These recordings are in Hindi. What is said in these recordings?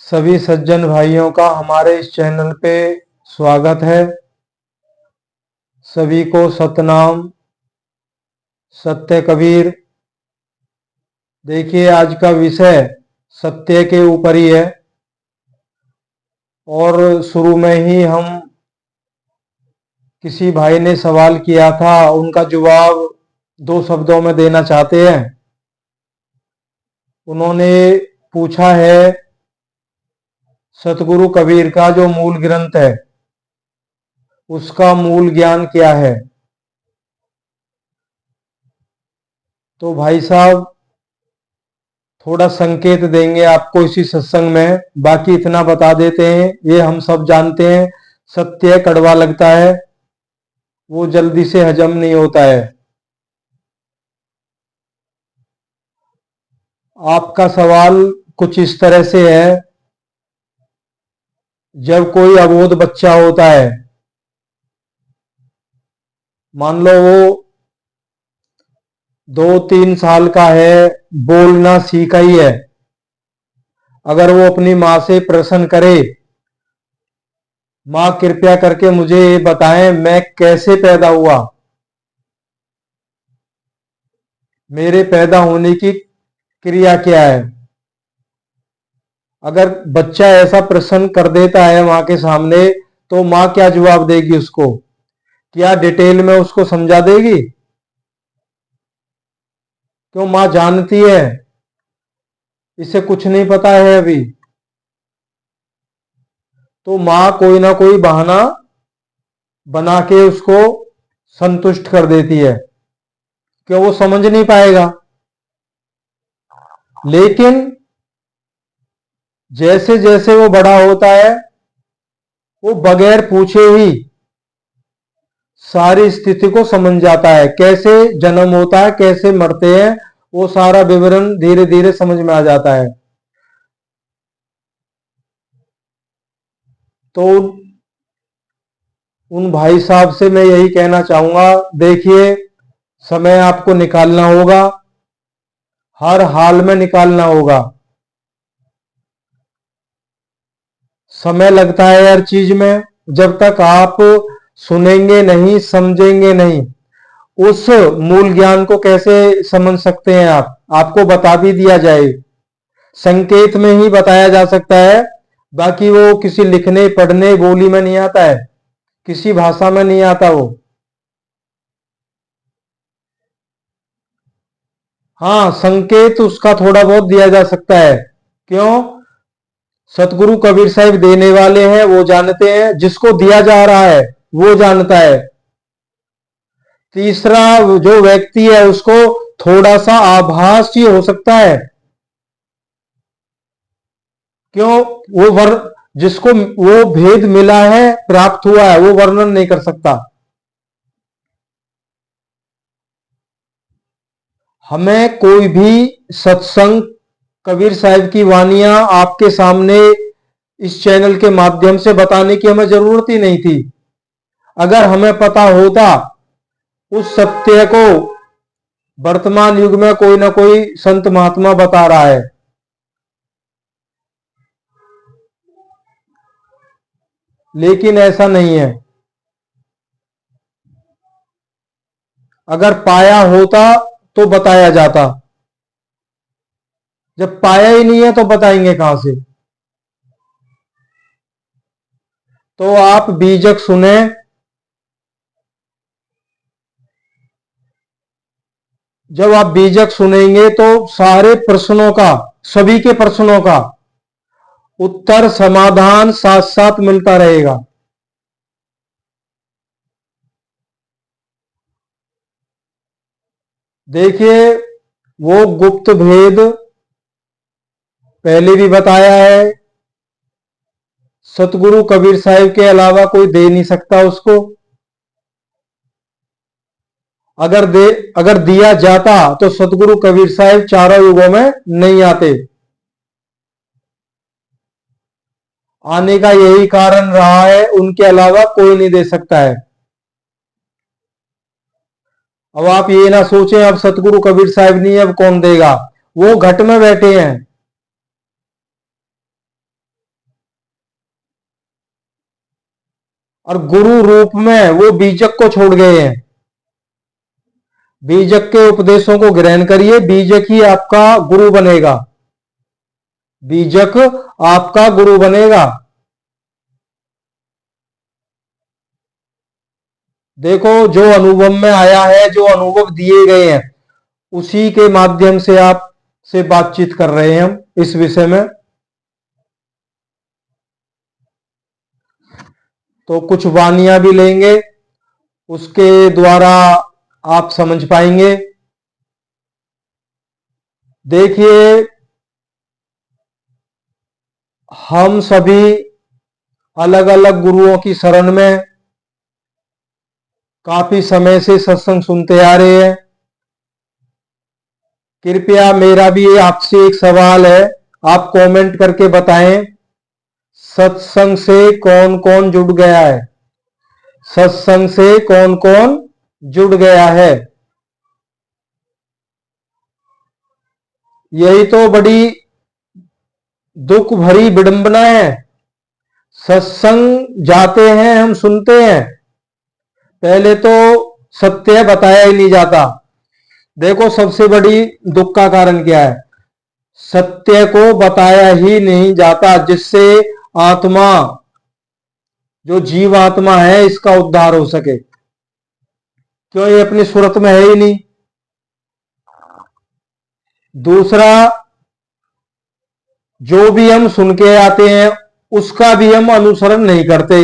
सभी सज्जन भाइयों का हमारे इस चैनल पे स्वागत है। सभी को सतनाम सत्य कबीर। देखिए, आज का विषय सत्य के ऊपर ही है और शुरू में ही हम किसी भाई ने सवाल किया था, उनका जवाब दो शब्दों में देना चाहते हैं। उन्होंने पूछा है, सतगुरु कबीर का जो मूल ग्रंथ है उसका मूल ज्ञान क्या है। तो भाई साहब थोड़ा संकेत देंगे आपको इसी सत्संग में। बाकी इतना बता देते हैं, ये हम सब जानते हैं, सत्य कड़वा लगता है, वो जल्दी से हजम नहीं होता है। आपका सवाल कुछ इस तरह से है, जब कोई अबोध बच्चा होता है, मान लो वो 2-3 साल का है, बोलना सीखा ही है, अगर वो अपनी माँ से प्रश्न करे, माँ कृपया करके मुझे ये बताएं मैं कैसे पैदा हुआ, मेरे पैदा होने की क्रिया क्या है। अगर बच्चा ऐसा प्रश्न कर देता है माँ के सामने, तो माँ क्या जवाब देगी उसको? क्या डिटेल में उसको समझा देगी? क्यों, माँ जानती है इसे कुछ नहीं पता है अभी। तो माँ कोई ना कोई बहाना बना के उसको संतुष्ट कर देती है, क्यों वो समझ नहीं पाएगा। लेकिन जैसे जैसे वो बड़ा होता है, वो बगैर पूछे ही सारी स्थिति को समझ जाता है, कैसे जन्म होता है, कैसे मरते हैं, वो सारा विवरण धीरे धीरे समझ में आ जाता है। तो उन भाई साहब से मैं यही कहना चाहूंगा, देखिए समय आपको निकालना होगा, हर हाल में निकालना होगा। समय लगता है हर चीज में, जब तक आप सुनेंगे नहीं, समझेंगे नहीं, उस मूल ज्ञान को कैसे समझ सकते हैं आप? आपको बता भी दिया जाए, संकेत में ही बताया जा सकता है, बाकी वो किसी लिखने पढ़ने बोली में नहीं आता है, किसी भाषा में नहीं आता वो। हाँ, संकेत उसका थोड़ा बहुत दिया जा सकता है। क्यों? सतगुरु कबीर साहब देने वाले हैं, वो जानते हैं, जिसको दिया जा रहा है वो जानता है। तीसरा जो व्यक्ति है उसको थोड़ा सा आभास ही हो सकता है। क्यों? जिसको वो भेद मिला है, प्राप्त हुआ है, वो वर्णन नहीं कर सकता। हमें कोई भी सत्संग, कबीर साहब की वानियां आपके सामने इस चैनल के माध्यम से बताने की हमें जरूरत ही नहीं थी। अगर हमें पता होता उस सत्य को वर्तमान युग में कोई ना कोई संत महात्मा बता रहा है, लेकिन ऐसा नहीं है। अगर पाया होता तो बताया जाता, जब पाया ही नहीं है तो बताएंगे कहां से? तो आप बीजक सुने, जब आप बीजक सुनेंगे तो सारे प्रश्नों का, सभी के प्रश्नों का उत्तर समाधान साथ साथ मिलता रहेगा। देखिए, वो गुप्त भेद पहले भी बताया है, सतगुरु कबीर साहिब के अलावा कोई दे नहीं सकता उसको। अगर दिया जाता तो सतगुरु कबीर साहिब चारों युगों में नहीं आते। आने का यही कारण रहा है, उनके अलावा कोई नहीं दे सकता है। अब आप ये ना सोचें अब सतगुरु कबीर साहिब नहीं, अब कौन देगा? वो घट में बैठे हैं, और गुरु रूप में वो बीजक को छोड़ गए हैं। बीजक के उपदेशों को ग्रहण करिए, बीजक ही आपका गुरु बनेगा, बीजक आपका गुरु बनेगा। देखो, जो अनुभव में आया है, जो अनुभव दिए गए हैं, उसी के माध्यम से आप से बातचीत कर रहे हैं हम इस विषय में। तो कुछ वानियां भी लेंगे, उसके द्वारा आप समझ पाएंगे। देखिए, हम सभी अलग अलग गुरुओं की शरण में काफी समय से सत्संग सुनते आ रहे हैं। कृपया मेरा भी आपसे एक सवाल है, आप कमेंट करके बताएं, सत्संग से कौन कौन जुड़ गया है? सत्संग से कौन कौन जुड़ गया है? यही तो बड़ी दुख भरी विडंबना है। सत्संग जाते हैं, हम सुनते हैं, पहले तो सत्य बताया ही नहीं जाता। देखो, सबसे बड़ी दुख का कारण क्या है? सत्य को बताया ही नहीं जाता, जिससे आत्मा, जो जीव आत्मा है, इसका उद्धार हो सके। क्यों? ये अपनी सूरत में है ही नहीं। दूसरा, जो भी हम सुन के आते हैं उसका भी हम अनुसरण नहीं करते।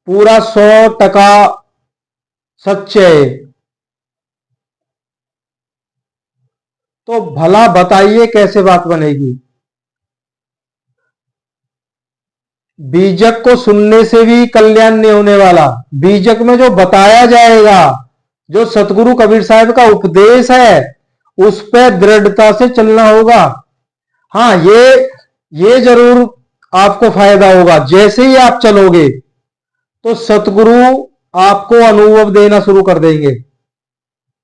पूरा 100% सच है। तो भला बताइए कैसे बात बनेगी? बीजक को सुनने से भी कल्याण नहीं होने वाला। बीजक में जो बताया जाएगा, जो सतगुरु कबीर साहब का उपदेश है, उस पर दृढ़ता से चलना होगा। हाँ, ये जरूर आपको फायदा होगा। जैसे ही आप चलोगे तो सतगुरु आपको अनुभव देना शुरू कर देंगे,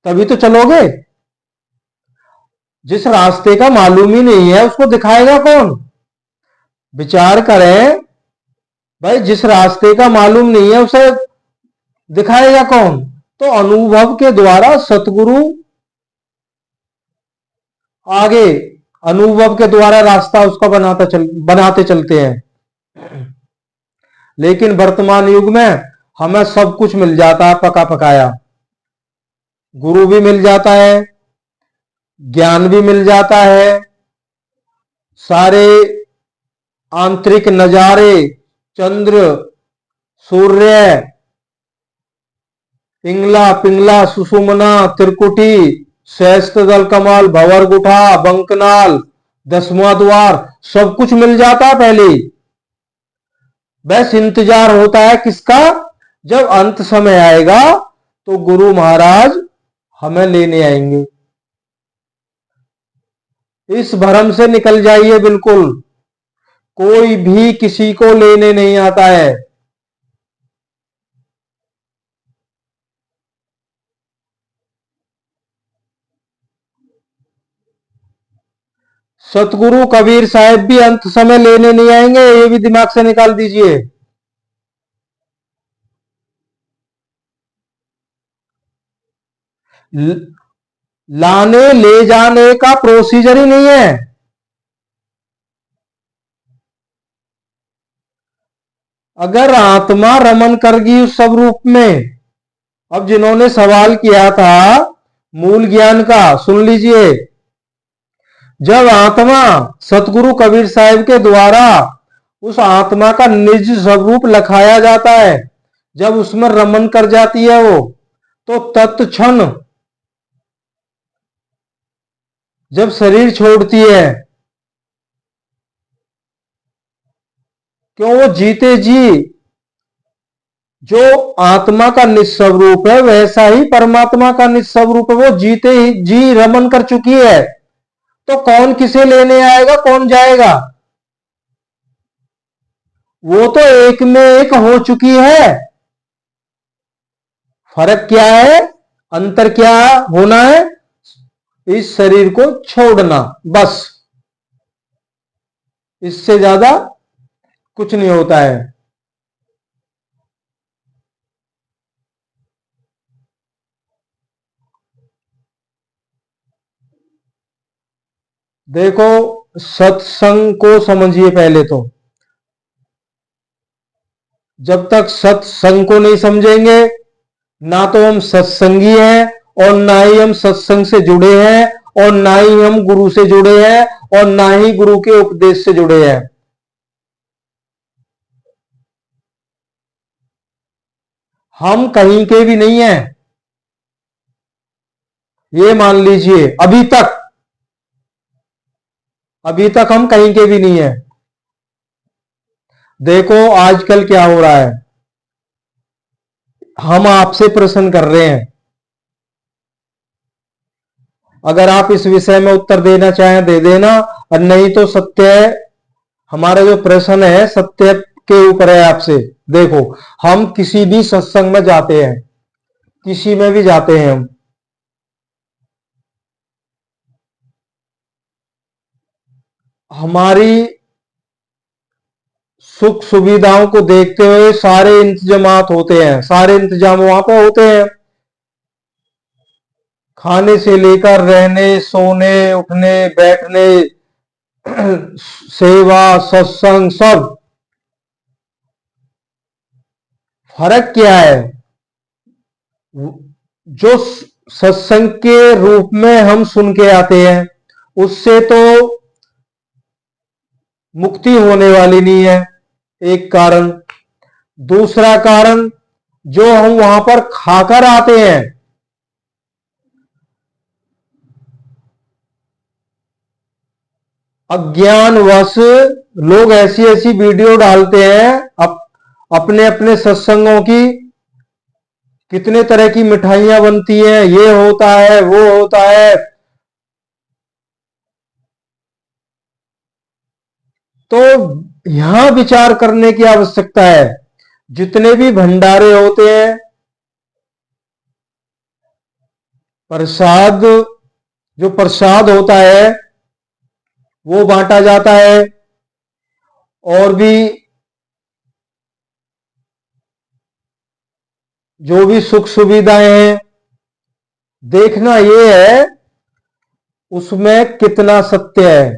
तभी तो चलोगे। जिस रास्ते का मालूम ही नहीं है, उसको दिखाएगा कौन? विचार करें भाई, जिस रास्ते का मालूम नहीं है उसे दिखाएगा कौन? तो अनुभव के द्वारा सतगुरु आगे, अनुभव के द्वारा रास्ता उसका बनाते चलते हैं। लेकिन वर्तमान युग में हमें सब कुछ मिल जाता है, पका पकाया। गुरु भी मिल जाता है, ज्ञान भी मिल जाता है, सारे आंतरिक नजारे, चंद्र, सूर्य, पिंगला पिंगला, सुषुम्ना, त्रिकुटी, सहस्त्र दल कमल, भंवर गुठा, बंकनाल, 10वां द्वार, सब कुछ मिल जाता है पहले। बस इंतजार होता है किसका? जब अंत समय आएगा तो गुरु महाराज हमें लेने आएंगे। इस भ्रम से निकल जाइए बिल्कुल। कोई भी किसी को लेने नहीं आता है। सतगुरु कबीर साहब भी अंत समय लेने नहीं आएंगे, ये भी दिमाग से निकाल दीजिए। लाने ले जाने का प्रोसीजर ही नहीं है। अगर आत्मा रमन करगी उस सब रूप में, अब जिन्होंने सवाल किया था मूल ज्ञान का, सुन लीजिए। जब आत्मा सतगुरु कबीर साहब के द्वारा उस आत्मा का निज स्वरूप लखाया जाता है, जब उसमें रमन कर जाती है वो, तो तत्क्षण जब शरीर छोड़ती है, क्यों? वो जीते जी जो आत्मा का निस्वरूप है, वैसा ही परमात्मा का निस्वरूप है। वो जीते ही जी रमन कर चुकी है, तो कौन किसे लेने आएगा, कौन जाएगा? वो तो एक में एक हो चुकी है। फर्क क्या है? अंतर क्या होना है? इस शरीर को छोड़ना, बस। इससे ज्यादा कुछ नहीं होता है। देखो, सत्संग को समझिए पहले तो। जब तक सत्संग को नहीं समझेंगे, ना तो हम सत्संगी हैं और ना ही हम सत्संग से जुड़े हैं और ना ही हम गुरु से जुड़े हैं और ना ही गुरु के उपदेश से जुड़े हैं। हम कहीं के भी नहीं हैं, ये मान लीजिए। अभी तक हम कहीं के भी नहीं हैं। देखो आजकल क्या हो रहा है, हम आपसे प्रश्न कर रहे हैं, अगर आप इस विषय में उत्तर देना चाहें दे देना, और नहीं तो सत्य है। हमारा जो प्रश्न है सत्य के ऊपर है आपसे। देखो, हम किसी भी सत्संग में जाते हैं, किसी में भी जाते हैं, हम हमारी सुख सुविधाओं को देखते हुए सारे इंतजामात होते हैं, सारे इंतजाम वहां पर होते हैं, खाने से लेकर रहने, सोने, उठने, बैठने, सेवा, सत्संग, सब। फर्क क्या है? जो सत्संग के रूप में हम सुन के आते हैं, उससे तो मुक्ति होने वाली नहीं है, एक कारण। दूसरा कारण, जो हम वहां पर खाकर आते हैं, अज्ञानवश लोग ऐसी ऐसी वीडियो डालते हैं अपने अपने सत्संगों की। कितने तरह की मिठाइयां बनती हैं, ये होता है, वो होता है। तो यहां विचार करने की आवश्यकता है। जितने भी भंडारे होते हैं, प्रसाद, जो प्रसाद होता है वो बांटा जाता है, और भी जो भी सुख सुविधाएं हैं, देखना ये है उसमें कितना सत्य है,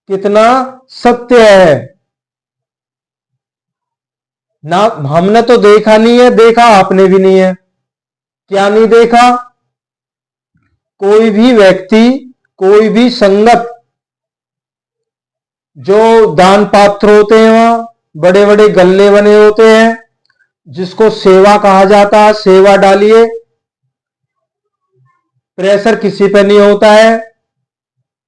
कितना सत्य है। ना हमने तो देखा नहीं है, देखा आपने भी नहीं है। क्या नहीं देखा? कोई भी व्यक्ति, कोई भी संगत, जो दान पात्र होते हैं, वहां बड़े बड़े गल्ले बने होते हैं, जिसको सेवा कहा जाता है, सेवा डालिए। प्रेशर किसी पे नहीं होता है,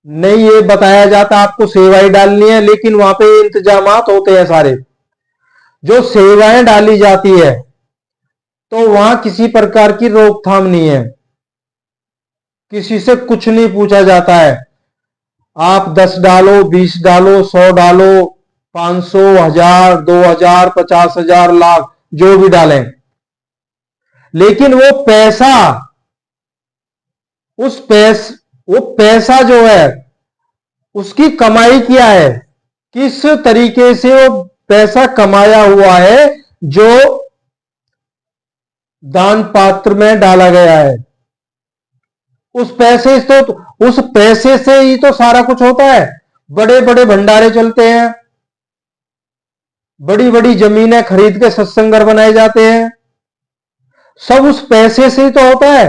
नहीं ये बताया जाता आपको सेवा ही डालनी है, लेकिन वहां पे इंतजामात होते हैं सारे। जो सेवाएं डाली जाती है, तो वहां किसी प्रकार की रोकथाम नहीं है, किसी से कुछ नहीं पूछा जाता है। आप 10 डालो, 20 डालो, 100 डालो, 500, 1000, 2000, 50,000, लाख, जो भी डालें, लेकिन वो पैसा, वो पैसा जो है, उसकी कमाई क्या है, किस तरीके से वो पैसा कमाया हुआ है, जो दान पात्र में डाला गया है। उस पैसे से ही तो सारा कुछ होता है। बड़े बड़े भंडारे चलते हैं, बड़ी बड़ी जमीनें खरीद के सत्संग घर बनाए जाते हैं, सब उस पैसे से ही तो होता है।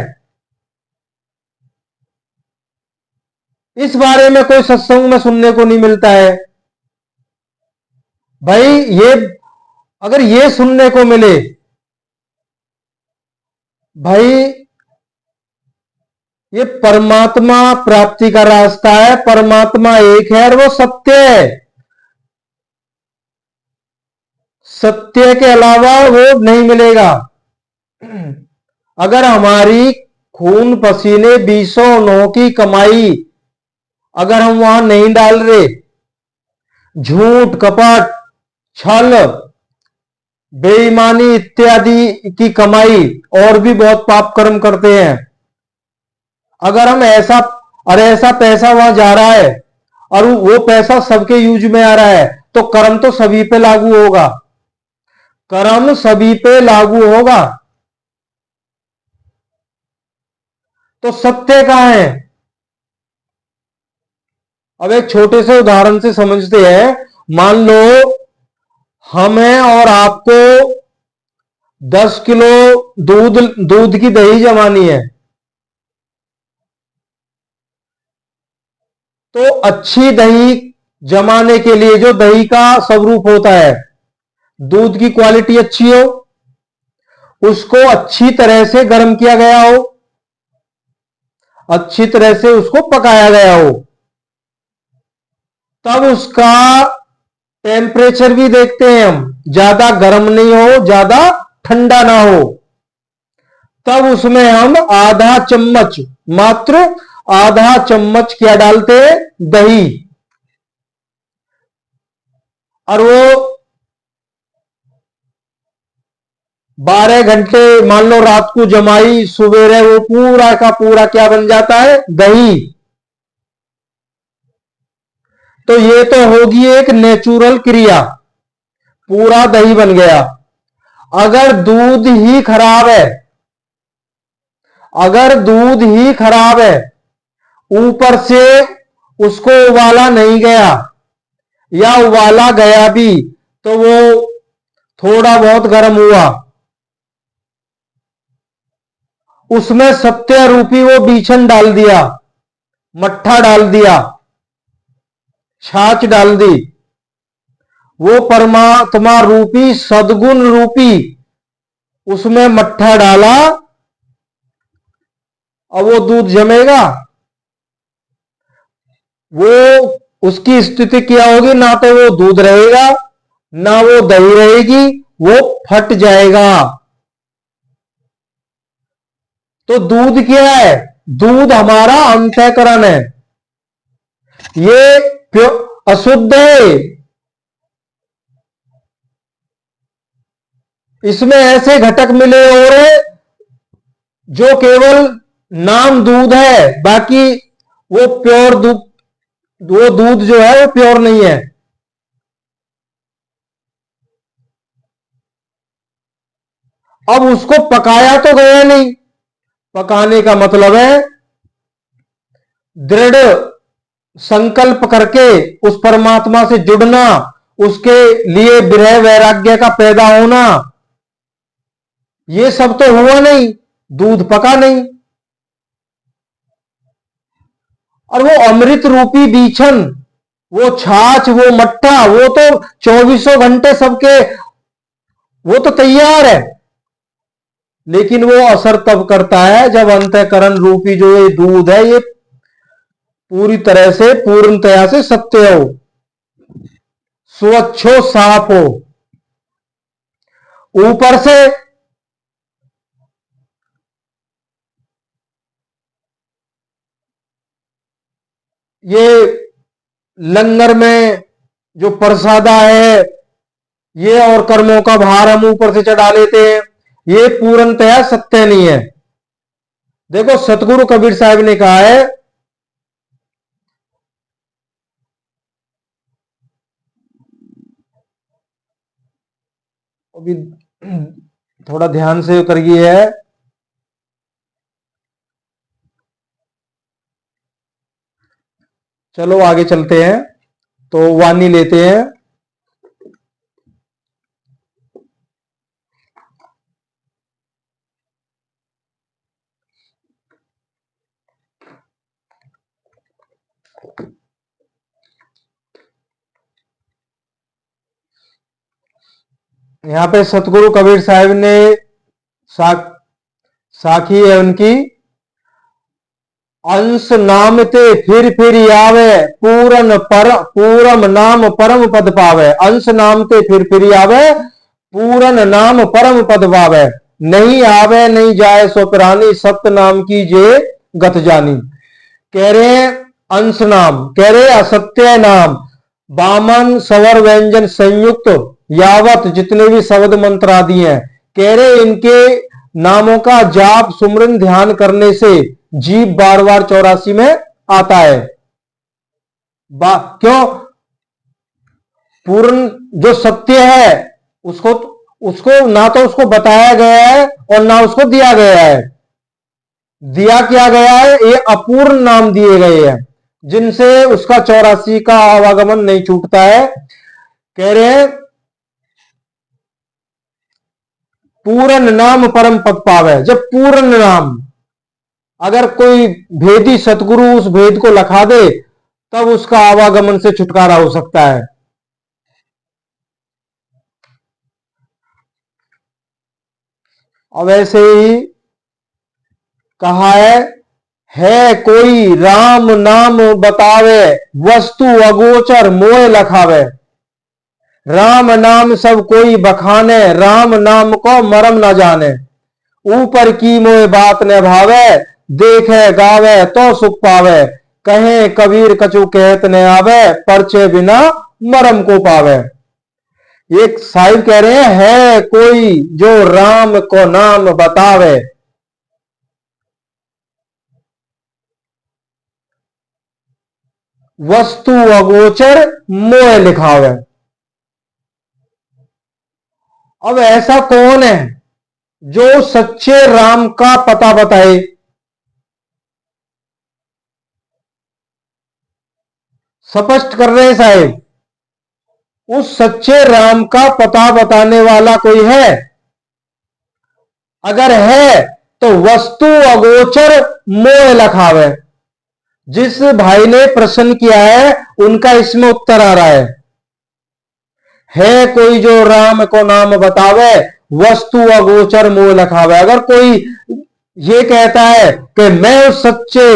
इस बारे में कोई सत्संग में सुनने को नहीं मिलता है। भाई ये, अगर ये सुनने को मिले, भाई ये परमात्मा प्राप्ति का रास्ता है, परमात्मा एक है और वो सत्य है। सत्य के अलावा वो नहीं मिलेगा। अगर हमारी खून पसीने बीसों नौ की कमाई अगर हम वहां नहीं डाल रहे, झूठ, कपट, छल, बेईमानी इत्यादि की कमाई, और भी बहुत पाप कर्म करते हैं, अगर हम ऐसा पैसा वहां जा रहा है और वो पैसा सबके यूज में आ रहा है, तो कर्म तो सभी पे लागू होगा, कर्म सभी पे लागू होगा। तो सत्य कहां है? अब एक छोटे से उदाहरण से समझते हैं। मान लो हमें और आपको 10 किलो दूध दूध की दही जमानी है। तो अच्छी दही जमाने के लिए जो दही का स्वरूप होता है, दूध की क्वालिटी अच्छी हो, उसको अच्छी तरह से गर्म किया गया हो, अच्छी तरह से उसको पकाया गया हो, तब उसका टेम्परेचर भी देखते हैं हम, ज्यादा गर्म नहीं हो ज्यादा ठंडा ना हो। तब उसमें हम आधा चम्मच, मात्र आधा चम्मच क्या डालते हैं, दही। और वो 12 घंटे मान लो रात को जमाई, सवेरे वो पूरा का पूरा क्या बन जाता है, दही। तो ये तो होगी एक नेचुरल क्रिया, पूरा दही बन गया। अगर दूध ही खराब है, अगर दूध ही खराब है, ऊपर से उसको उबाला नहीं गया, या उबाला गया भी तो वो थोड़ा बहुत गर्म हुआ, उसमें सत्य रूपी वो बीछन डाल दिया, मट्ठा डाल दिया, छाछ डाल दी, वो परमात्मा रूपी सदगुण रूपी उसमें मट्ठा डाला, अब वो दूध जमेगा? वो उसकी स्थिति क्या होगी, ना तो वो दूध रहेगा ना वो दही रहेगी, वो फट जाएगा। तो दूध क्या है, दूध हमारा अंतःकरण है, ये अशुद्ध है। इसमें ऐसे घटक मिले और जो केवल नाम दूध है, बाकी वो प्योर दूध, वो दूध जो है वो प्योर नहीं है। अब उसको पकाया तो गया नहीं, पकाने का मतलब है दृढ़ संकल्प करके उस परमात्मा से जुड़ना, उसके लिए विरह वैराग्य का पैदा होना। ये सब तो हुआ नहीं, दूध पका नहीं। और वो अमृत रूपी बीछन, वो छाछ, वो मट्ठा, वो तो 24 घंटे सबके, वो तो तैयार है। लेकिन वो असर तब करता है जब अंतःकरण रूपी जो ये दूध है, ये पूरी तरह से पूर्णतया से सत्य हो, स्वच्छ हो, साफ हो। ऊपर से ये लंगर में जो प्रसादा है, ये और कर्मों का भार हम ऊपर से चढ़ा लेते हैं, ये पूर्णतया सत्य नहीं है। देखो सतगुरु कबीर साहब ने कहा है, अभी थोड़ा ध्यान से करिए है, चलो आगे चलते हैं। तो वाणी लेते हैं। यहां पे सतगुरु कबीर साहब ने साखी है उनकी, अंश नाम ते फिर आवे, पूरन नाम परम पद पावे। अंश नाम ते फिर आवे, पूरन नाम परम पद पावे। नहीं आवे नहीं जाए सो प्राणी, सत्य नाम की जे गत जानी। कह रहे अंश नाम, कह रहे असत्य नाम, बामन स्वर व्यंजन संयुक्त यावत जितने भी शब्द मंत्र आदि हैं, कह रहे इनके नामों का जाप सुमरन ध्यान करने से जीव बार बार 84 में आता है। क्यों? पूर्ण जो सत्य है उसको उसको ना तो उसको बताया गया है और ना उसको दिया गया है। दिया क्या गया है, ये अपूर्ण नाम दिए गए हैं। जिनसे उसका 84 का आवागमन नहीं छूटता है। कह रहे हैं पूर्ण नाम परम पद पावे। जब पूर्ण नाम, अगर कोई भेदी सतगुरु उस भेद को लखा दे, तब उसका आवागमन से छुटकारा हो सकता है। अब ऐसे ही कहा है कोई राम नाम बतावे, वस्तु अगोचर मोह लखावे। राम नाम सब कोई बखाने, राम नाम को मरम न जाने। ऊपर की मोह बात न भावे, देखे गावे तो सुख पावे। कहे कबीर कछु कहत न आवे, परचे बिना मरम को पावे। एक साहिब कह रहे हैं, है कोई जो राम को नाम बतावे, वस्तु अगोचर मोह लिखावे। अब ऐसा कौन है जो सच्चे राम का पता बताए? स्पष्ट कर रहे साहिब, उस सच्चे राम का पता बताने वाला कोई है? अगर है तो वस्तु अगोचर मोह लखावे। जिस भाई ने प्रश्न किया है उनका इसमें उत्तर आ रहा है कोई जो राम को नाम बतावे, वस्तु अगोचर मोह लखावे। अगर कोई ये कहता है कि मैं उस सच्चे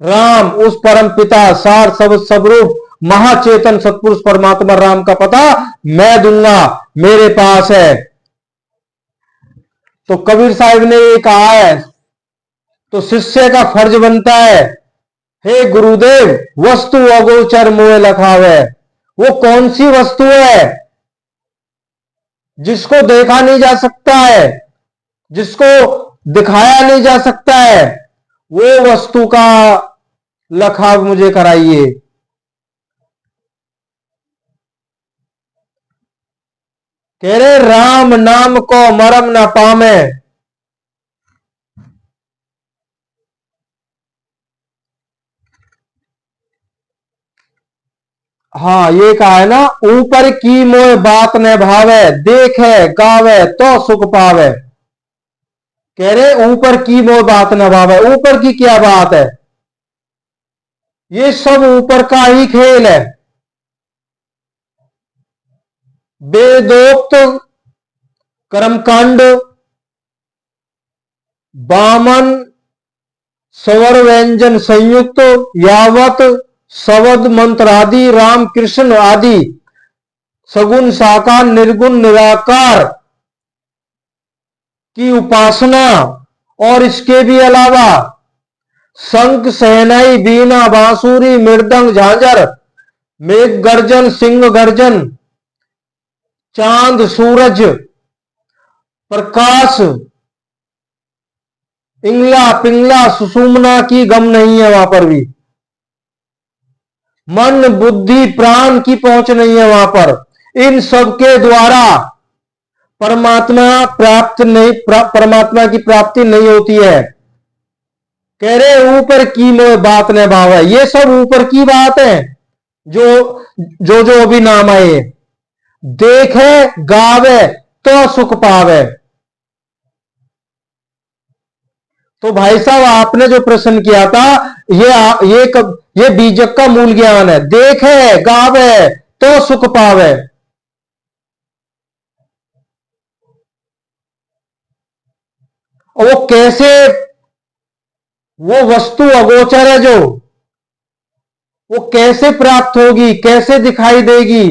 राम, उस परम पिता, सार सब स्वरूप महाचेतन सतपुरुष परमात्मा राम का पता मैं दूंगा, मेरे पास है, तो कबीर साहिब ने ये कहा है, तो शिष्य का फर्ज बनता है, हे गुरुदेव वस्तु अगोचर मोह लखावे। वो कौन सी वस्तु है जिसको देखा नहीं जा सकता है, जिसको दिखाया नहीं जा सकता है, वो वस्तु का लखाव मुझे कराइए। कह रहे राम नाम को मरम न पामे। हाँ, ये कहा है ना, ऊपर की मोह बात न भावे, देखे गावे तो सुख पावे। कह रहे ऊपर की मोह बात न भावे। ऊपर की क्या बात है? ये सब ऊपर का ही खेल है। वेदोक्त कर्मकांड, बामन स्वर व्यंजन संयुक्त, यावत शब्द मंत्र आदि, राम कृष्ण आदि, सगुण साकार निर्गुण निराकार की उपासना, और इसके भी अलावा शंख सहनाई बीना बांसुरी मृदंग झांझर, मेघ गर्जन सिंह गर्जन, चांद सूरज प्रकाश, इंगला पिंगला सुषुम्ना की गम नहीं है वहां पर भी। मन बुद्धि प्राण की पहुंच नहीं है वहां पर। इन सब के द्वारा परमात्मा प्राप्त नहीं, परमात्मा की प्राप्ति नहीं होती है। कह रहे ऊपर की मोह बात न भाव है। ये सब ऊपर की बात है जो जो जो अभी नाम आए। देखे गावे तो सुख पावे। तो भाई साहब आपने जो प्रश्न किया था, ये बीजक का मूल ज्ञान है। देखे गावे तो सुख पावे। और वो कैसे, वो वस्तु अगोचर है जो, वो कैसे प्राप्त होगी, कैसे दिखाई देगी?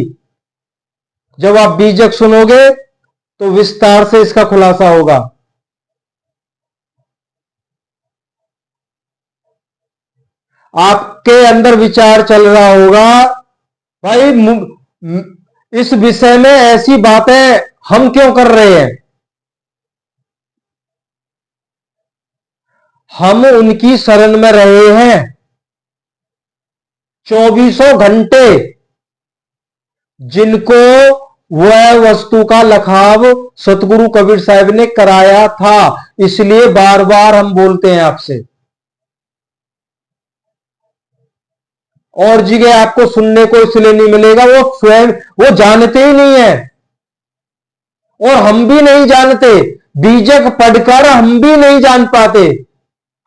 जब आप बीजक सुनोगे तो विस्तार से इसका खुलासा होगा। आपके अंदर विचार चल रहा होगा, भाई इस विषय में ऐसी बातें हम क्यों कर रहे हैं? हम उनकी शरण में रहे हैं 2400 घंटे, जिनको वह वस्तु का लखाव सतगुरु कबीर साहब ने कराया था। इसलिए बार बार हम बोलते हैं आपसे। और जगह आपको सुनने को इसलिए नहीं मिलेगा, वो स्वयं वो जानते ही नहीं है और हम भी नहीं जानते। बीजक पढ़कर हम भी नहीं जान पाते।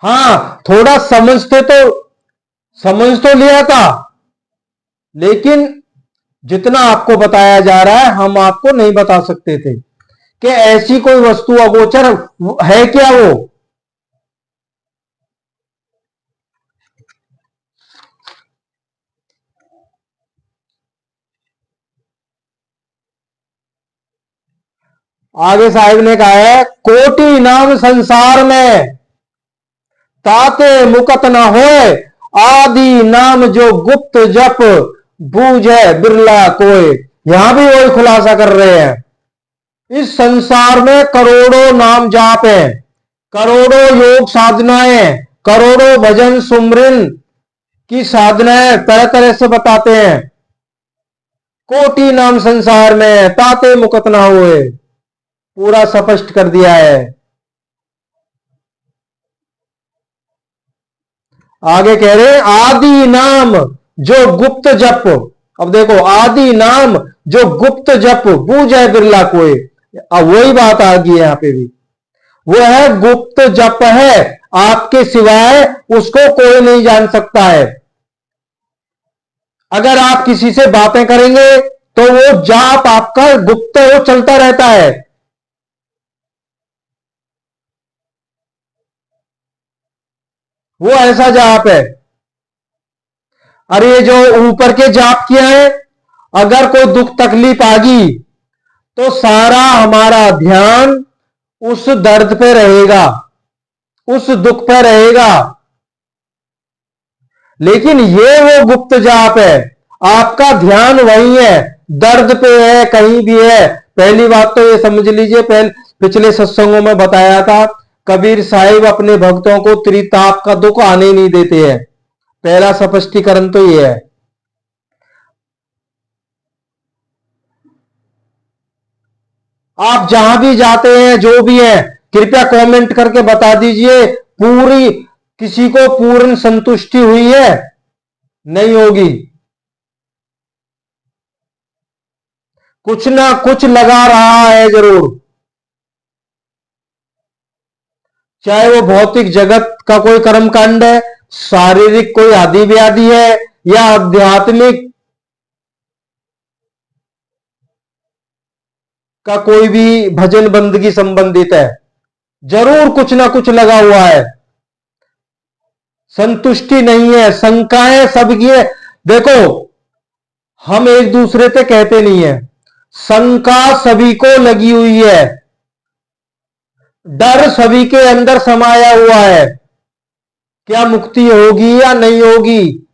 हां, थोड़ा समझ तो लिया था, लेकिन जितना आपको बताया जा रहा है हम आपको नहीं बता सकते थे कि ऐसी कोई वस्तु अगोचर है क्या वो। आगे साहिब ने कहा है, कोटि नाम संसार में ताते मुकत न होए, आदि नाम जो गुप्त जप बूझे बिरला कोय। यहां भी वही खुलासा कर रहे हैं। इस संसार में करोड़ों नाम जाप है, करोड़ों योग साधनाएं, करोड़ों भजन सुमरिन की साधनाएं तरह तरह से बताते हैं। कोटि नाम संसार में ताते मुकत ना हुए, पूरा स्पष्ट कर दिया है। आगे कह रहे हैं, आदि नाम जो गुप्त जप। अब देखो, आदि नाम जो गुप्त जप बूझे बिरला कोई। अब वही बात आ गई यहां पे भी, वो है गुप्त जप है, आपके सिवाय उसको कोई नहीं जान सकता है। अगर आप किसी से बातें करेंगे तो वो जाप आपका गुप्त वो चलता रहता है। वो ऐसा जाप है। अरे जो ऊपर के जाप किया है, अगर कोई दुख तकलीफ आ गई तो सारा हमारा ध्यान उस दर्द पे रहेगा, उस दुख पे रहेगा। लेकिन ये वो गुप्त जाप है, आपका ध्यान वही है, दर्द पे है, कहीं भी है। पहली बात तो ये समझ लीजिए, पिछले सत्संगों में बताया था, कबीर साहिब अपने भक्तों को त्रिताप का दुख आने ही नहीं देते हैं। पहला स्पष्टीकरण तो ये है। आप जहां भी जाते हैं, जो भी है, कृपया कमेंट करके बता दीजिए, पूरी किसी को पूर्ण संतुष्टि हुई है? नहीं होगी, कुछ ना कुछ लगा रहा है जरूर। चाहे वो भौतिक जगत का कोई कर्म कांड है, शारीरिक कोई आदि व्याधि है, या आध्यात्मिक का कोई भी भजन बंदगी संबंधित है, जरूर कुछ ना कुछ लगा हुआ है। संतुष्टि नहीं है, शंकाएं सबकी है। देखो, हम एक दूसरे से कहते नहीं है, शंका सभी को लगी हुई है, डर सभी के अंदर समाया हुआ है, क्या मुक्ति होगी या नहीं होगी।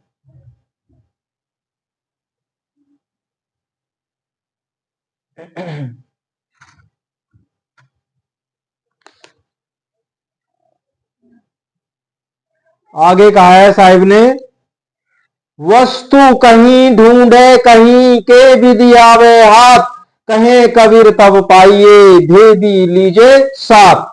आगे कहा है साहिब ने, वस्तु कहीं ढूंढे कहीं के विधि आवे हाथ, कहे कबीर तब पाइए भेदी लीजे साथ।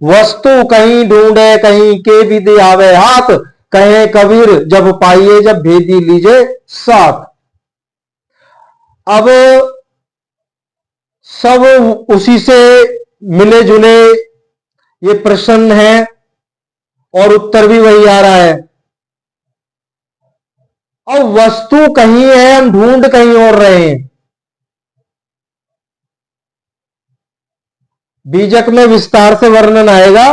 वस्तु कहीं ढूंढे कहीं के विधि आवे हाथ, कहे कबीर जब पाइए जब भेदी लीजे साथ। अब सब उसी से मिले जुले ये प्रश्न है और उत्तर भी वही आ रहा है। अब वस्तु कहीं है, हम ढूंढ कहीं और रहे हैं। बीजक में विस्तार से वर्णन आएगा,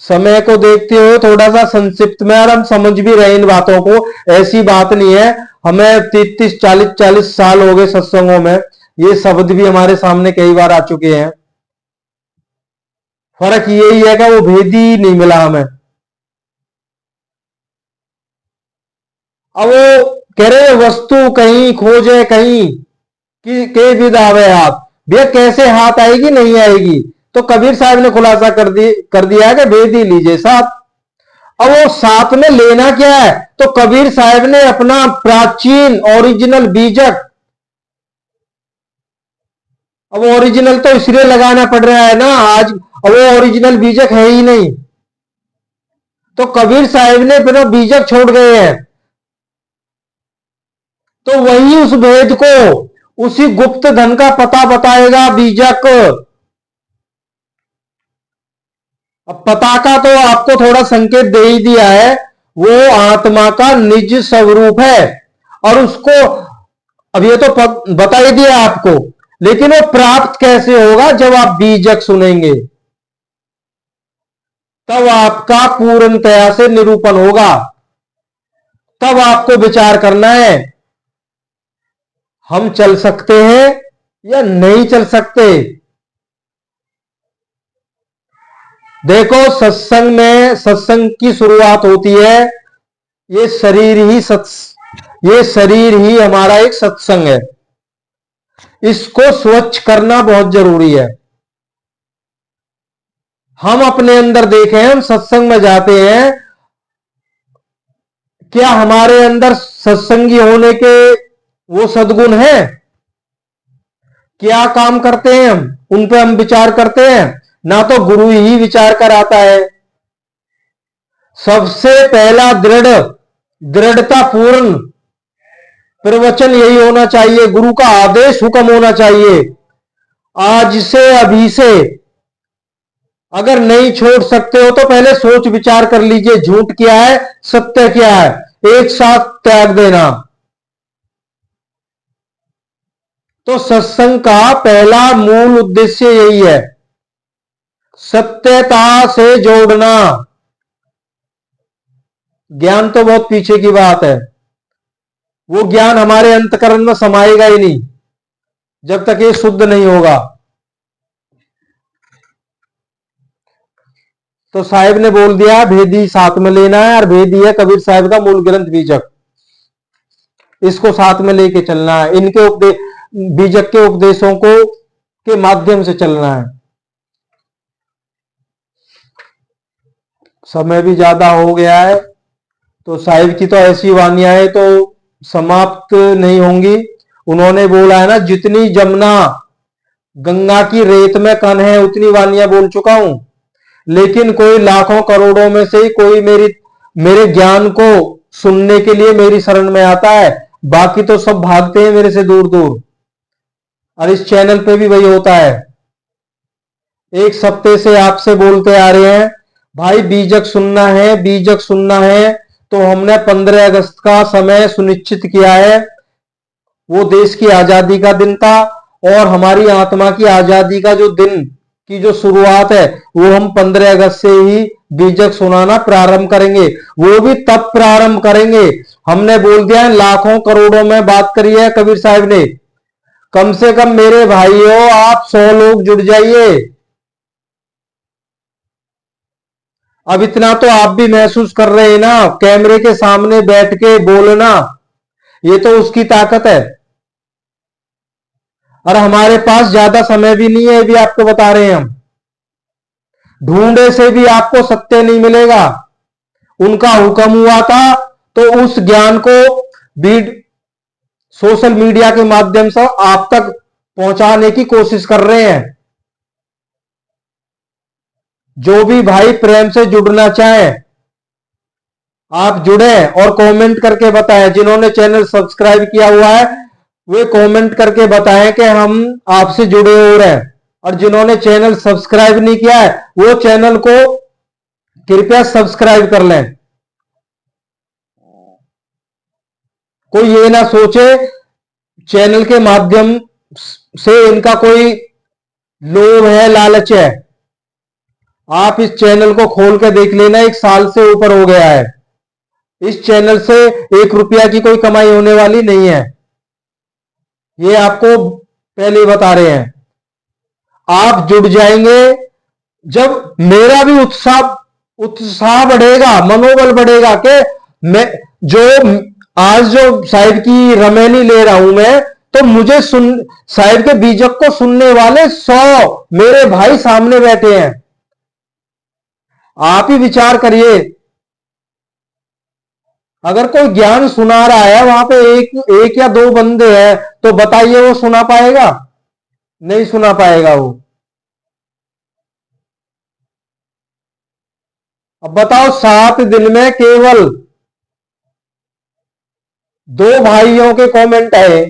समय को देखते हुए थोड़ा सा संक्षिप्त में, और हम समझ भी रहे इन बातों को। ऐसी बात नहीं है, हमें 33 40 साल हो गए सत्संगों में, ये शब्द भी हमारे सामने कई बार आ चुके हैं। फर्क यही है कि वो भेदी नहीं मिला हमें। अब वो कह रहे वस्तु कहीं खोजे कहीं के विद आवे हाथ। भैया कैसे हाथ आएगी, नहीं आएगी? तो कबीर साहब ने खुलासा कर दिया है कि भेद ही लीजिए साथ। अब वो साथ में लेना क्या है? तो कबीर साहब ने अपना प्राचीन ओरिजिनल बीजक, अब ओरिजिनल तो इसलिए लगाना पड़ रहा है ना आज, अब वो ओरिजिनल बीजक है ही नहीं, तो कबीर साहब ने फिर बीजक छोड़ गए हैं। तो वही उस भेद को, उसी गुप्त धन का पता बताएगा बीजक। अब पता का तो आपको थोड़ा संकेत दे ही दिया है, वो आत्मा का निज स्वरूप है। और उसको अब ये तो बता ही दिया आपको, लेकिन वो प्राप्त कैसे होगा? जब आप बीजक सुनेंगे तब आपका पूर्णतया से निरूपण होगा। तब आपको विचार करना है, हम चल सकते हैं या नहीं चल सकते। देखो, सत्संग की शुरुआत होती है, ये शरीर ही ये शरीर ही हमारा एक सत्संग है। इसको स्वच्छ करना बहुत जरूरी है। हम अपने अंदर देखें, हम सत्संग में जाते हैं, क्या हमारे अंदर सत्संगी होने के वो सद्गुण हैं? क्या काम करते हैं हम, उन पे हम विचार करते हैं? ना तो गुरु ही विचार कर आता है। सबसे पहला दृढ़ता पूर्ण प्रवचन यही होना चाहिए, गुरु का आदेश हुक्म होना चाहिए, आज से अभी से। अगर नहीं छोड़ सकते हो तो पहले सोच विचार कर लीजिए, झूठ क्या है, सत्य क्या है, एक साथ त्याग देना। तो सत्संग का पहला मूल उद्देश्य यही है, सत्यता से जोड़ना। ज्ञान तो बहुत पीछे की बात है, वो ज्ञान हमारे अंतकरण में समाएगा ही नहीं जब तक ये शुद्ध नहीं होगा। तो साहिब ने बोल दिया भेदी साथ में लेना है, और भेदी है कबीर साहिब का मूल ग्रंथ बीजक, इसको साथ में लेके चलना है। इनके उपदेश, बीजक के उपदेशों को के माध्यम से चलना है। समय भी ज्यादा हो गया है, तो साहिब की तो ऐसी वानियां तो समाप्त नहीं होंगी। उन्होंने बोला है ना, जितनी जमुना गंगा की रेत में कन है उतनी वानियां बोल चुका हूं। लेकिन कोई लाखों करोड़ों में से ही कोई मेरे ज्ञान को सुनने के लिए मेरी शरण में आता है, बाकी तो सब भागते हैं मेरे से दूर दूर। और इस चैनल पे भी वही होता है। एक सप्ते से आपसे बोलते आ रहे हैं, भाई बीजक सुनना है, बीजक सुनना है। तो हमने 15 अगस्त का समय सुनिश्चित किया है। वो देश की आजादी का दिन था, और हमारी आत्मा की आजादी का जो दिन की जो शुरुआत है, वो हम 15 अगस्त से ही बीजक सुनाना प्रारंभ करेंगे। वो भी तब प्रारंभ करेंगे, हमने बोल दिया है, लाखों करोड़ों में बात करी है कबीर साहब ने। कम से कम मेरे भाइयों आप 100 लोग जुड़ जाइए। अब इतना तो आप भी महसूस कर रहे हैं ना, कैमरे के सामने बैठ के बोलना, ये तो उसकी ताकत है। और हमारे पास ज्यादा समय भी नहीं है, ये भी आपको बता रहे हैं हम। ढूंढे से भी आपको सत्य नहीं मिलेगा। उनका हुक्म हुआ था, तो उस ज्ञान को भी सोशल मीडिया के माध्यम से आप तक पहुंचाने की कोशिश कर रहे हैं। जो भी भाई प्रेम से जुड़ना चाहे आप जुड़े, और कमेंट करके बताएं। जिन्होंने चैनल सब्सक्राइब किया हुआ है वे कमेंट करके बताएं कि हम आपसे जुड़े हो रहे हैं। और जिन्होंने चैनल सब्सक्राइब नहीं किया है वो चैनल को कृपया सब्सक्राइब कर लें। कोई ये ना सोचे चैनल के माध्यम से इनका कोई लोभ है, लालच है। आप इस चैनल को खोल के देख लेना, 1 साल से ऊपर हो गया है। इस चैनल से 1 रुपया की कोई कमाई होने वाली नहीं है, ये आपको पहले ही बता रहे हैं। आप जुड़ जाएंगे जब मेरा भी उत्साह उत्साह बढ़ेगा, मनोबल बढ़ेगा कि मैं जो आज जो साहिब की रमैनी ले रहा हूं मैं, तो मुझे साहिब के बीजक को सुनने वाले 100 मेरे भाई सामने बैठे हैं। आप ही विचार करिए, अगर कोई ज्ञान सुना रहा है वहां पे एक या 2 बंदे हैं, तो बताइए वो सुना पाएगा? नहीं सुना पाएगा वो। अब बताओ, 7 दिन में केवल दो भाइयों के कमेंट है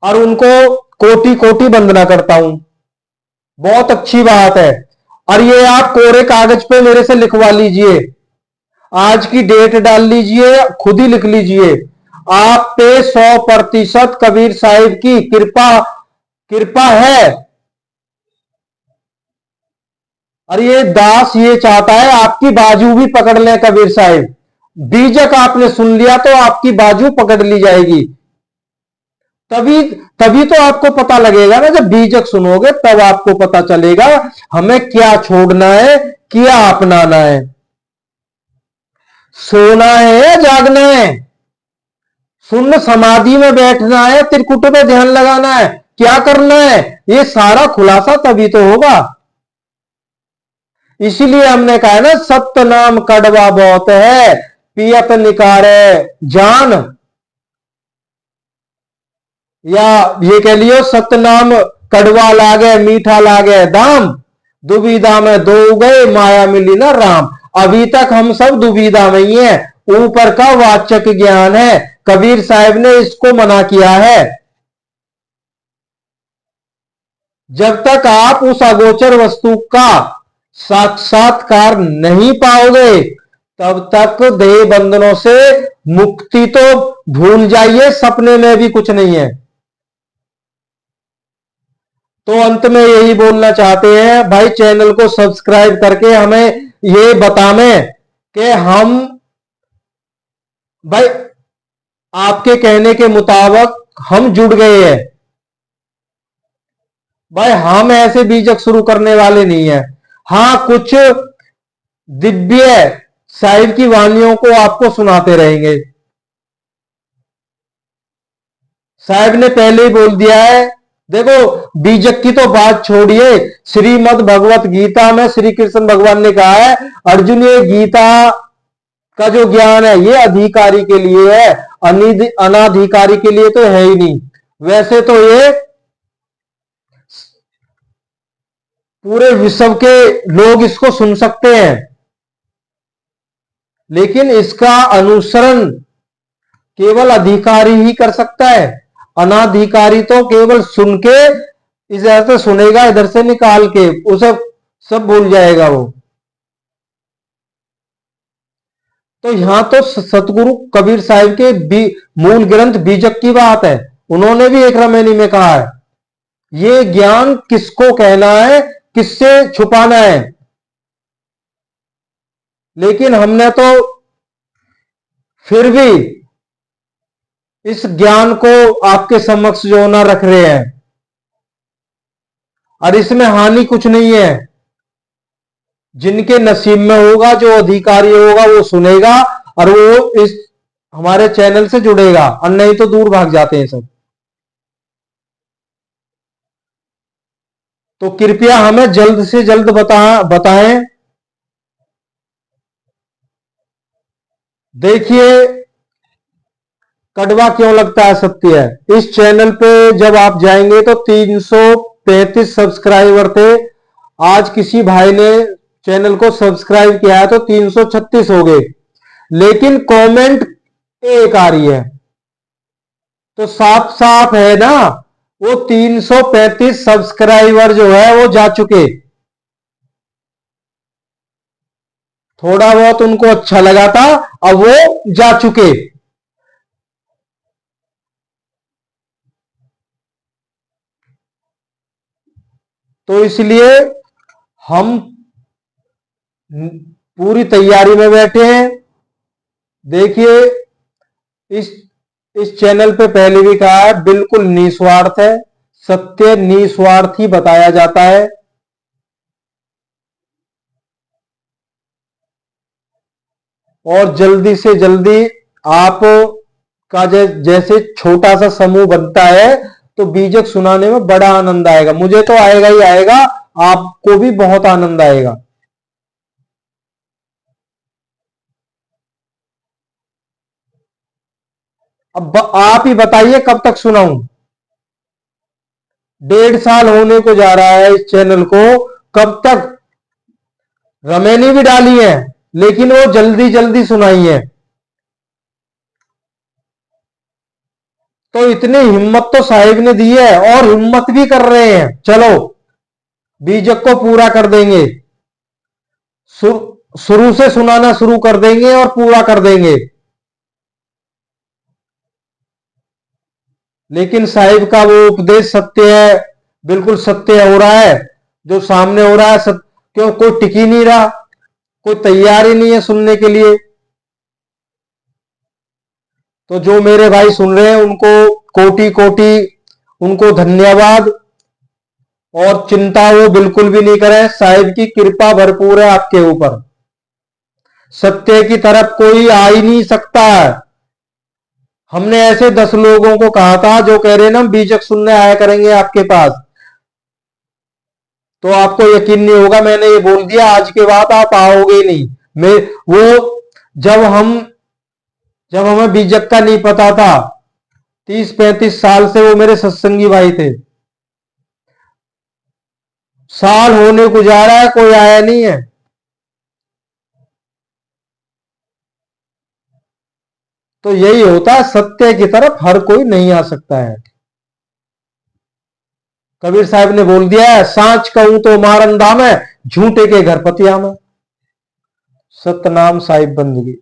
और उनको कोटि कोटि वंदना करता हूं। बहुत अच्छी बात है। और ये आप कोरे कागज पे मेरे से लिखवा लीजिए, आज की डेट डाल लीजिए, खुद ही लिख लीजिए। आप पे 100% कबीर साहिब की कृपा कृपा है। और ये दास ये चाहता है आपकी बाजू भी पकड़ लें कबीर साहिब। बीजक आपने सुन लिया तो आपकी बाजू पकड़ ली जाएगी। तभी तभी तो आपको पता लगेगा ना, जब बीजक सुनोगे तब आपको पता चलेगा हमें क्या छोड़ना है, क्या अपनाना है। सोना है या जागना है, शून्य समाधि में बैठना है, त्रिकुट में ध्यान लगाना है, क्या करना है, ये सारा खुलासा तभी तो होगा। इसीलिए हमने कहा है ना, सत्य नाम कड़वा बहुत है, पियत निकारे जान। या ये कह लियो, सत्य नाम कड़वा लागे मीठा लागे दाम, दुविधा में दो गए माया मिली ना राम। अभी तक हम सब दुविधा में ही हैं। ऊपर का वाचक ज्ञान है, कबीर साहब ने इसको मना किया है। जब तक आप उस अगोचर वस्तु का साक्षात्कार नहीं पाओगे तब तक देह बंधनों से मुक्ति तो भूल जाइए, सपने में भी कुछ नहीं है। तो अंत में यही बोलना चाहते हैं भाई, चैनल को सब्सक्राइब करके हमें ये बतावें कि हम भाई आपके कहने के मुताबिक हम जुड़ गए हैं। भाई हम ऐसे बीजक शुरू करने वाले नहीं है। हां, कुछ दिव्य साहिब की वाणियों को आपको सुनाते रहेंगे। साहब ने पहले ही बोल दिया है। देखो, बीजक की तो बात छोड़िए, श्रीमद् भगवत गीता में श्री कृष्ण भगवान ने कहा है, अर्जुन ये गीता का जो ज्ञान है ये अधिकारी के लिए है, अनाधिकारी के लिए तो है ही नहीं। वैसे तो ये पूरे विश्व के लोग इसको सुन सकते हैं, लेकिन इसका अनुसरण केवल अधिकारी ही कर सकता है। अनाधिकारी तो केवल सुन के इधर से सुनेगा, इधर से निकाल के उसे सब भूल जाएगा वो। तो यहां तो सतगुरु कबीर साहिब के मूल ग्रंथ बीजक की बात है। उन्होंने भी एक रमेनी में कहा है, ये ज्ञान किसको कहना है, किससे छुपाना है। लेकिन हमने तो फिर भी इस ज्ञान को आपके समक्ष जो ना रख रहे हैं, और इसमें हानि कुछ नहीं है। जिनके नसीब में होगा, जो अधिकारी होगा वो सुनेगा और वो इस हमारे चैनल से जुड़ेगा, और नहीं तो दूर भाग जाते हैं सब। तो कृपया हमें जल्द से जल्द बताएं। देखिए, कड़वा क्यों लगता है सत्य है। इस चैनल पे जब आप जाएंगे तो 335 सब्सक्राइबर थे। आज किसी भाई ने चैनल को सब्सक्राइब किया है तो 336 हो गए, लेकिन कमेंट एक आ रही है। तो साफ साफ है ना, वो 335 सब्सक्राइबर जो है वो जा चुके। थोड़ा बहुत उनको अच्छा लगा था, अब वो जा चुके। तो इसलिए हम पूरी तैयारी में बैठे हैं। देखिए, इस इस चैनल पे पहले भी कहा है, बिल्कुल निस्वार्थ है, सत्य निस्वार्थ ही बताया जाता है। और जल्दी से जल्दी आप का जैसे छोटा सा समूह बनता है तो बीजक सुनाने में बड़ा आनंद आएगा। मुझे तो आएगा ही आएगा, आपको भी बहुत आनंद आएगा। अब आप ही बताइए कब तक सुनाऊं। 1.5 साल होने को जा रहा है इस चैनल को, कब तक। रमेनी भी डाली है, लेकिन वो जल्दी जल्दी सुनाई है। तो इतनी हिम्मत तो साहिब ने दी है और हिम्मत भी कर रहे हैं, चलो बीजक को पूरा कर देंगे, शुरू से सुनाना शुरू कर देंगे और पूरा कर देंगे। लेकिन साहिब का वो उपदेश सत्य है, बिल्कुल सत्य हो रहा है जो सामने हो रहा है। क्यों कोई टिक ही नहीं रहा, कोई तैयार ही नहीं है सुनने के लिए। तो जो मेरे भाई सुन रहे हैं उनको कोटि कोटि उनको धन्यवाद, और चिंता वो बिल्कुल भी नहीं करें, साहिब की कृपा भरपूर है आपके ऊपर। सत्य की तरफ कोई आ ही नहीं सकता है। हमने ऐसे 10 लोगों को कहा था जो कह रहे ना बीजक सुनने आया करेंगे आपके पास, तो आपको यकीन नहीं होगा, मैंने ये बोल दिया आज के बाद आप आओगे ही नहीं। मैं वो जब हमें बीजक का नहीं पता था, 30-35 साल से वो मेरे सत्संगी भाई थे, साल होने को जा रहा है कोई आया नहीं है। तो यही होता है, सत्य की तरफ हर कोई नहीं आ सकता है। कबीर साहब ने बोल दिया है, सांच कहूं तो मारंदा में, झूठे के घर पतिया में। सतनाम साहिब बंदगी।